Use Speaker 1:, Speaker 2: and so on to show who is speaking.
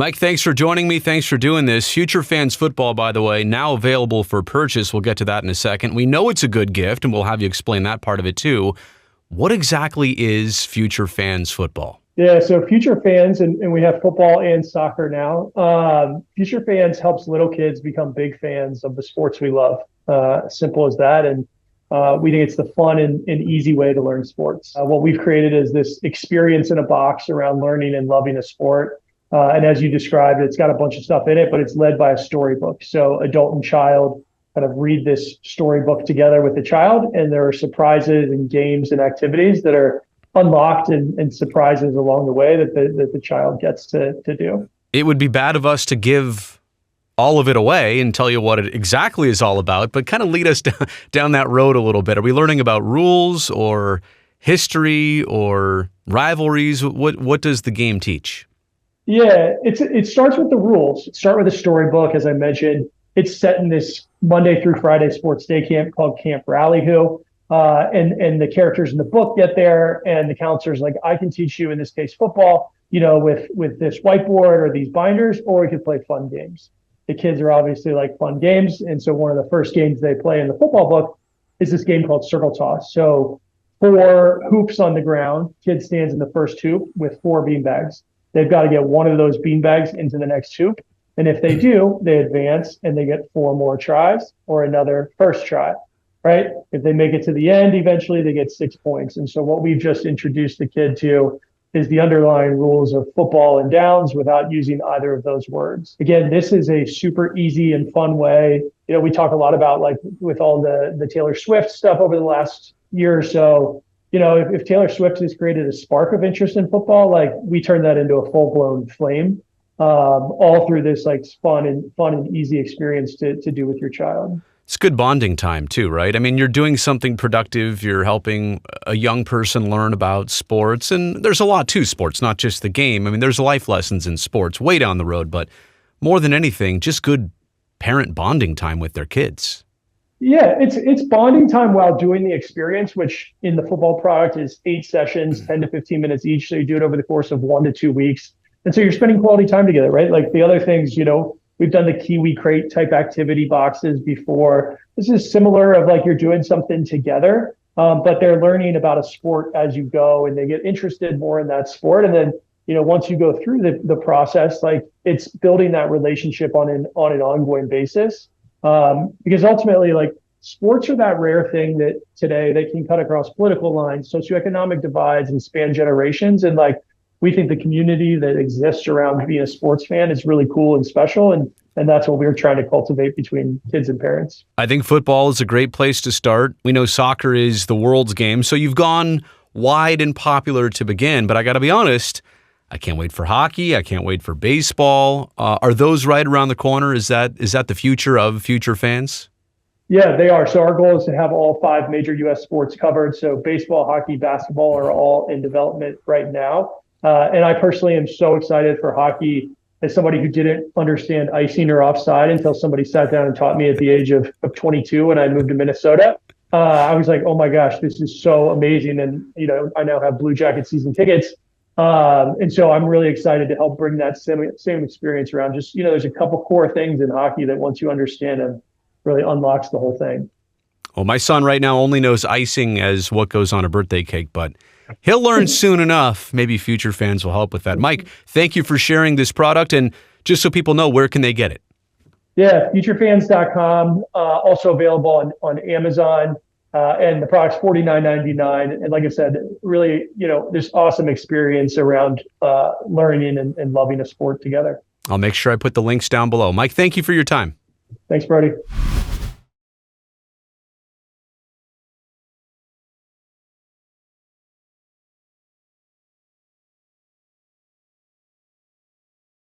Speaker 1: Mike, thanks for joining me. Thanks for doing this. Future Fans Football, by the way, now available for purchase. We'll get to that in a second. We know it's a good gift, and we'll have you explain that part of it too. What exactly is Future Fans Football?
Speaker 2: Yeah, so Future Fans, and we have football and soccer now. Future Fans helps little kids become big fans of the sports we love. Simple as that. And we think it's the fun and easy way to learn sports. What we've created is this experience in a box around learning and loving a sport. And as you described, it's got a bunch of stuff in it, but it's led by a storybook. So adult and child kind of read this storybook together with the child, and there are surprises and games and activities that are unlocked and surprises along the way that the child gets to do.
Speaker 1: It would be bad of us to give all of it away and tell you what it exactly is all about, but kind of lead us down that road a little bit. Are we learning about rules or history or rivalries? What does the game teach?
Speaker 2: Yeah, it starts with the rules. It starts with a storybook, as I mentioned. It's set in this Monday through Friday sports day camp called Camp Rallyhoo. And the characters in the book get there, and the counselor's like, I can teach you, in this case, football, with this whiteboard or these binders, or we could play fun games. The kids are obviously like fun games. And so one of the first games they play in the football book is this game called circle toss. So 4 hoops on the ground, kid stands in the first hoop with 4 beanbags. They've got to get one of those beanbags into the next hoop. And if they do, they advance and they get 4 more tries or another first try, right? If they make it to the end, eventually they get 6 points. And so what we've just introduced the kid to is the underlying rules of football and downs without using either of those words. Again, this is a super easy and fun way. We talk a lot about, like, with all the Taylor Swift stuff over the last year or so, if Taylor Swift has created a spark of interest in football, like, we turn that into a full-blown flame, all through this like fun and easy experience to do with your child.
Speaker 1: It's good bonding time too, right? I mean, you're doing something productive. You're helping a young person learn about sports, and there's a lot to sports, not just the game. I mean, there's life lessons in sports way down the road, but more than anything, just good parent bonding time with their kids.
Speaker 2: Yeah, it's bonding time while doing the experience, which in the football product is 8 sessions, 10 to 15 minutes each. So you do it over the course of 1 to 2 weeks. And so you're spending quality time together, right? Like the other things, we've done the Kiwi Crate type activity boxes before. This is similar of like you're doing something together, but they're learning about a sport as you go, and they get interested more in that sport. And then, once you go through the process, like it's building that relationship on an ongoing basis. Because ultimately, like, sports are that rare thing that today they can cut across political lines, socioeconomic divides, and span generations. And like, we think the community that exists around being a sports fan is really cool and special. And that's what we're trying to cultivate between kids and parents.
Speaker 1: I think football is a great place to start. We know soccer is the world's game, so you've gone wide and popular to begin. But I got to be honest, I can't wait for hockey. I can't wait for baseball. Are those right around the corner? Is that the future of Future Fans?
Speaker 2: Yeah, they are. So our goal is to have all 5 major U.S. sports covered. So baseball, hockey, basketball are all in development right now. And I personally am so excited for hockey as somebody who didn't understand icing or offside until somebody sat down and taught me at the age of 22 when I moved to Minnesota. I was like, oh my gosh, this is so amazing. And, I now have Blue Jacket season tickets. And so I'm really excited to help bring that same experience around. Just, there's a couple core things in hockey that once you understand them, really unlocks the whole thing.
Speaker 1: Well, my son right now only knows icing as what goes on a birthday cake, but he'll learn soon enough. Maybe Future Fans will help with that. Mike, thank you for sharing this product. And just so people know, where can they get it?
Speaker 2: Yeah, futurefans.com, also available on Amazon. And the product's $49.99. And like I said, really, this awesome experience around learning and loving a sport together.
Speaker 1: I'll make sure I put the links down below. Mike, thank you for your time.
Speaker 2: Thanks, Brody.